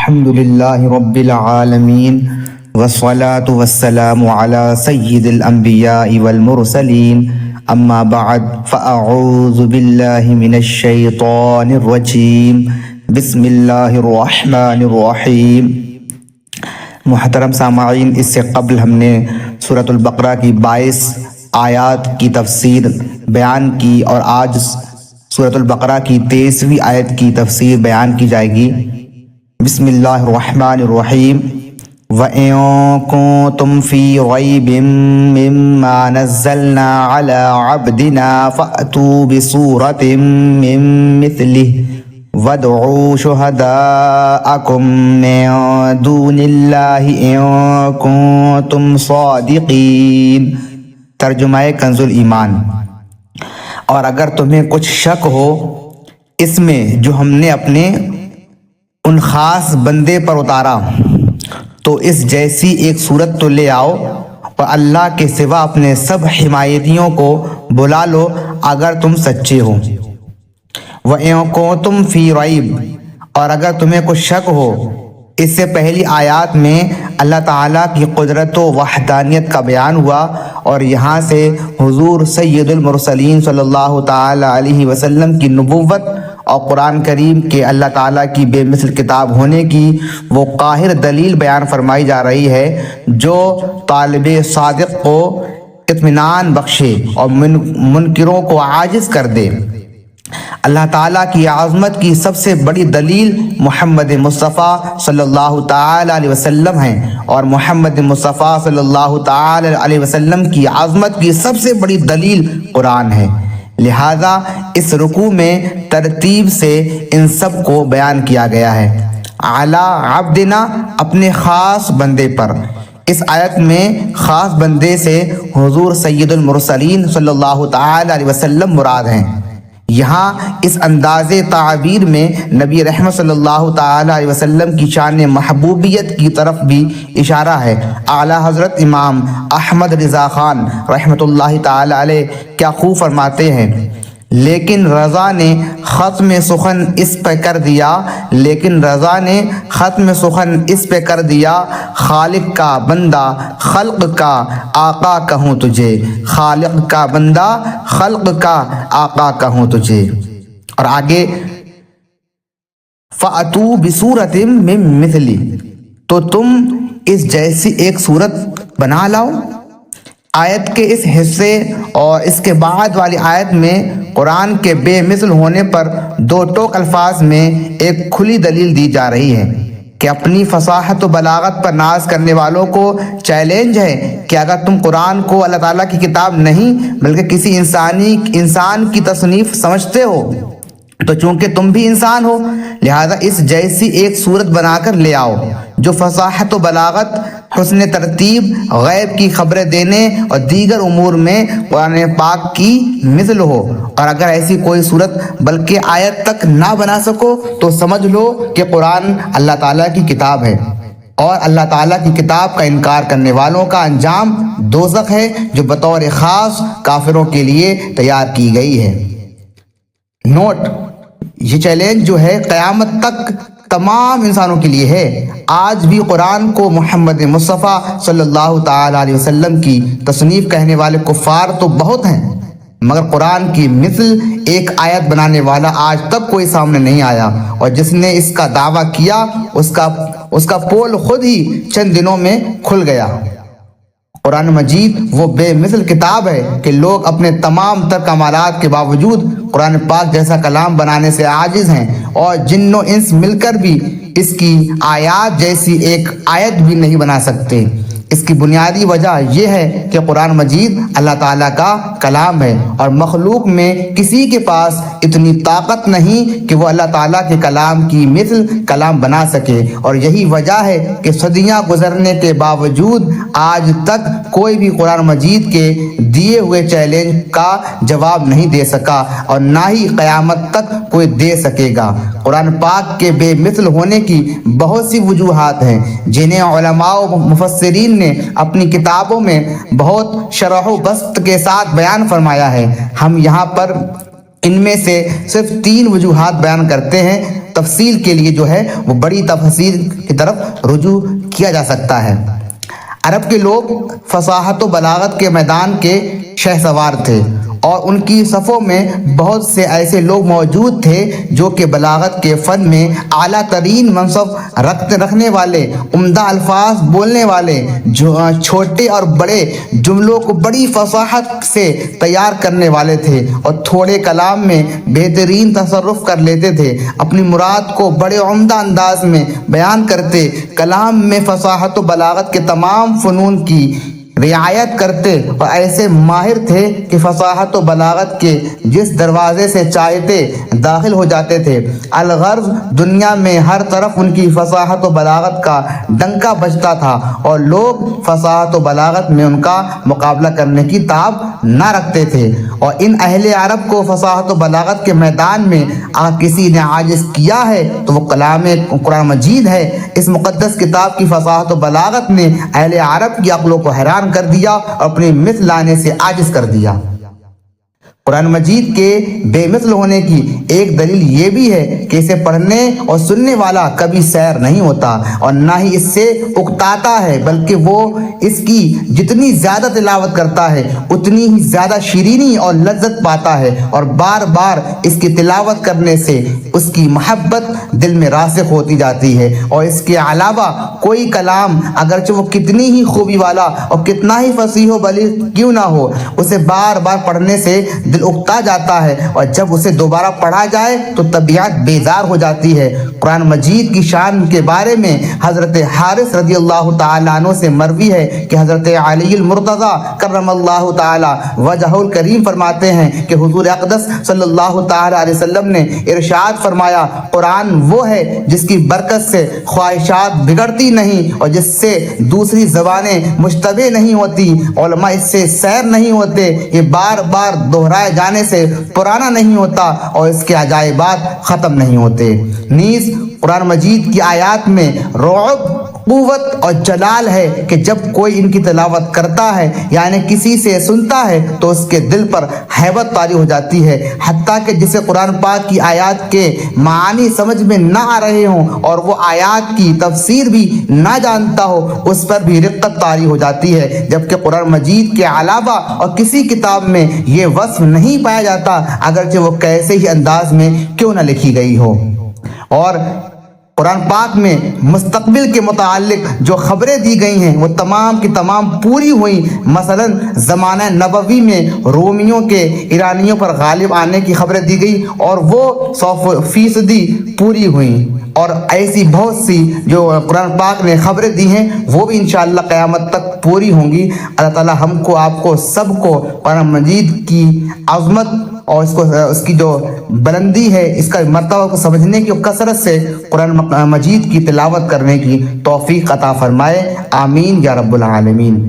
الحمد لله رب العالمين والصلاة والسلام على سيد الأنبياء والمرسلين أما بعد فأعوذ بالله من الشيطان الرجيم بسم الله الرحمن الرحيم۔ محترم سامعین، اس سے قبل ہم نے سورۃ البقرہ کی 22 آیات کی تفسیر بیان کی اور آج سورۃ البقرہ کی 23ویں آیت کی تفسیر بیان کی جائے گی۔ بسم اللہ الرحمن الرحیم۔ وَإِن كُنتُمْ فِي رَيْبٍ مِّمَّا نَزَّلْنَا عَلَىٰ عَبْدِنَا فَأْتُوا بِسُورَةٍ مِّن مِّثْلِهِ وَادْعُوا شُهَدَاءَكُم مِّن دُونِ اللَّهِ إِن كُنتُمْ صَادِقِينَ۔ ترجمہ کنز الایمان۔ اور اگر تمہیں کچھ شک ہو اس میں جو ہم نے اپنے ان خاص بندے پر اتارا تو اس جیسی ایک صورت تو لے آؤ اور اللہ کے سوا اپنے سب حمایتیوں کو بلا لو اگر تم سچے ہو۔ وَإِن كُنتُمْ فِي رَيْبٍ، اور اگر تمہیں کچھ شک ہو۔ اس سے پہلی آیات میں اللہ تعالیٰ کی قدرت و وحدانیت کا بیان ہوا اور یہاں سے حضور سید المرسلین صلی اللہ تعالیٰ علیہ وسلم کی نبوت اور قرآن کریم کے اللہ تعالیٰ کی بے مثل کتاب ہونے کی وہ قاہر دلیل بیان فرمائی جا رہی ہے جو طالب صادق کو اطمینان بخشے اور منکروں کو عاجز کر دے۔ اللہ تعالیٰ کی عظمت کی سب سے بڑی دلیل محمد مصطفیٰ صلی اللہ تعالیٰ علیہ وسلم ہیں اور محمد مصطفیٰ صلی اللہ تعالیٰ علیہ وسلم کی عظمت کی سب سے بڑی دلیل قرآن ہے۔ لہذا اس رکوع میں ترتیب سے ان سب کو بیان کیا گیا ہے۔ علی عبدنا، اپنے خاص بندے پر۔ اس آیت میں خاص بندے سے حضور سید المرسلین صلی اللہ تعالیٰ علیہ وسلم مراد ہیں۔ یہاں اس انداز تعبیر میں نبی رحمت صلی اللہ تعالیٰ علیہ وسلم کی شان محبوبیت کی طرف بھی اشارہ ہے۔ اعلیٰ حضرت امام احمد رضا خان رحمۃ اللہ تعالیٰ علیہ کیا خوب فرماتے ہیں، لیکن رضا نے ختم سخن اس پہ کر دیا خالق کا بندہ خلق کا آقا کہوں تجھے، خالق کا بندہ خلق کا آقا کہوں تجھے۔ اور آگے فَأْتُوا بِسُورَةٍ مِّن مِّثْلِهِ، تو تم اس جیسی ایک صورت بنا لاؤ۔ آیت کے اس حصے اور اس کے بعد والی آیت میں قرآن کے بے مثل ہونے پر دو ٹوک الفاظ میں ایک کھلی دلیل دی جا رہی ہے کہ اپنی فصاحت و بلاغت پر ناز کرنے والوں کو چیلنج ہے کہ اگر تم قرآن کو اللہ تعالیٰ کی کتاب نہیں بلکہ کسی انسان کی تصنیف سمجھتے ہو تو چونکہ تم بھی انسان ہو لہذا اس جیسی ایک صورت بنا کر لے آؤ جو فصاحت و بلاغت، حسن ترتیب، غیب کی خبریں دینے اور دیگر امور میں قرآن پاک کی مثل ہو۔ اور اگر ایسی کوئی صورت بلکہ آیت تک نہ بنا سکو تو سمجھ لو کہ قرآن اللہ تعالیٰ کی کتاب ہے اور اللہ تعالیٰ کی کتاب کا انکار کرنے والوں کا انجام دوزخ ہے جو بطور خاص کافروں کے لیے تیار کی گئی ہے۔ نوٹ: یہ چیلنج جو ہے قیامت تک تمام انسانوں کے لیے ہے۔ آج بھی قرآن کو محمد مصطفیٰ صلی اللہ تعالیٰ علیہ وسلم کی تصنیف کہنے والے کفار تو بہت ہیں مگر قرآن کی مثل ایک آیت بنانے والا آج تک کوئی سامنے نہیں آیا، اور جس نے اس کا دعویٰ کیا اس کا پول خود ہی چند دنوں میں کھل گیا۔ قرآن مجید وہ بے مثل کتاب ہے کہ لوگ اپنے تمام تر کمالات کے باوجود قرآن پاک جیسا کلام بنانے سے عاجز ہیں، اور جن و انس مل کر بھی اس کی آیات جیسی ایک آیت بھی نہیں بنا سکتے۔ اس کی بنیادی وجہ یہ ہے کہ قرآن مجید اللہ تعالیٰ کا کلام ہے اور مخلوق میں کسی کے پاس اتنی طاقت نہیں کہ وہ اللہ تعالیٰ کے کلام کی مثل کلام بنا سکے، اور یہی وجہ ہے کہ صدیاں گزرنے کے باوجود آج تک کوئی بھی قرآن مجید کے دیے ہوئے چیلنج کا جواب نہیں دے سکا اور نہ ہی قیامت تک کوئی دے سکے گا۔ قرآن پاک کے بے مثل ہونے کی بہت سی وجوہات ہیں جنہیں علماء و مفسرین نے اپنی کتابوں میں بہت شرح و بسط کے ساتھ بیان فرمایا ہے۔ ہم یہاں پر ان میں سے صرف 3 وجوہات بیان کرتے ہیں، تفصیل کے لیے جو ہے وہ بڑی تفصیل کی طرف رجوع کیا جا سکتا ہے۔ عرب کے لوگ فصاحت و بلاغت کے میدان کے شہسوار تھے، اور ان کی صفوں میں بہت سے ایسے لوگ موجود تھے جو کہ بلاغت کے فن میں اعلیٰ ترین منصب رکھنے والے، عمدہ الفاظ بولنے والے، چھوٹے اور بڑے جملوں کو بڑی فصاحت سے تیار کرنے والے تھے، اور تھوڑے کلام میں بہترین تصرف کر لیتے تھے، اپنی مراد کو بڑے عمدہ انداز میں بیان کرتے، کلام میں فصاحت و بلاغت کے تمام فنون کی رعایت کرتے، اور ایسے ماہر تھے کہ فصاحت و بلاغت کے جس دروازے سے چاہتے داخل ہو جاتے تھے۔ الغرض دنیا میں ہر طرف ان کی فصاحت و بلاغت کا ڈنکا بجتا تھا، اور لوگ فصاحت و بلاغت میں ان کا مقابلہ کرنے کی تاب نہ رکھتے تھے۔ اور ان اہل عرب کو فصاحت و بلاغت کے میدان میں اگر کسی نے عاجز کیا ہے تو وہ کلام قرآن مجید ہے۔ اس مقدس کتاب کی فصاحت و بلاغت نے اہل عرب کی عقلوں کو حیران کر دیا اور اپنی مثل لانے سے عاجز کر دیا۔ قرآن مجید کے بے مثل ہونے کی ایک دلیل یہ بھی ہے کہ اسے پڑھنے اور سننے والا کبھی سیر نہیں ہوتا اور نہ ہی اس سے اکتاتا ہے، بلکہ وہ اس کی جتنی زیادہ تلاوت کرتا ہے اتنی ہی زیادہ شیرینی اور لذت پاتا ہے، اور بار بار اس کی تلاوت کرنے سے اس کی محبت دل میں راسخ ہوتی جاتی ہے۔ اور اس کے علاوہ کوئی کلام اگرچہ وہ کتنی ہی خوبی والا اور کتنا ہی فصیح و بلیغ کیوں نہ ہو، اسے بار بار پڑھنے سے دل اکتا جاتا ہے، اور جب اسے دوبارہ پڑھا جائے تو طبیعت بیزار ہو جاتی ہے۔ قرآن مجید کی شان کے بارے میں حضرت حارث رضی اللہ تعالیٰ عنہ سے مروی ہے کہ حضرت علی المرتضی کرم اللہ تعالیٰ وجہہ الکریم فرماتے ہیں کہ حضور اقدس صلی اللہ تعالیٰ علیہ وسلم نے ارشاد فرمایا، قرآن وہ ہے جس کی برکت سے خواہشات بگڑتی نہیں اور جس سے دوسری زبانیں مشتبہ نہیں ہوتی، علماء اس سے سیر نہیں ہوتے، یہ بار بار دہرائے جانے سے پرانا نہیں ہوتا اور اس کے عجائبات ختم نہیں ہوتے۔ نیز قرآن مجید کی آیات میں رعب، قوت اور جلال ہے کہ جب کوئی ان کی تلاوت کرتا ہے یعنی کسی سے سنتا ہے تو اس کے دل پر ہیبت طاری ہو جاتی ہے، حتیٰ کہ جسے قرآن پاک کی آیات کے معانی سمجھ میں نہ آ رہے ہوں اور وہ آیات کی تفسیر بھی نہ جانتا ہو، اس پر بھی رقت طاری ہو جاتی ہے، جبکہ قرآن مجید کے علاوہ اور کسی کتاب میں یہ وصف نہیں پایا جاتا، اگرچہ وہ کیسے ہی انداز میں کیوں نہ لکھی گئی ہو۔ اور قرآن پاک میں مستقبل کے متعلق جو خبریں دی گئی ہیں وہ تمام کی تمام پوری ہوئیں۔ مثلا زمانہ نبوی میں رومیوں کے ایرانیوں پر غالب آنے کی خبریں دی گئی اور وہ 100% پوری ہوئیں، اور ایسی بہت سی جو قرآن پاک نے خبریں دی ہیں وہ بھی انشاءاللہ قیامت تک پوری ہوں گی۔ اللہ تعالی ہم کو، آپ کو، سب کو قرآن مجید کی عظمت اور اس کی جو بلندی ہے، اس کا مرتبہ کو سمجھنے کی اور کثرت سے قرآن مجید کی تلاوت کرنے کی توفیق عطا فرمائے۔ آمین یا رب العالمین۔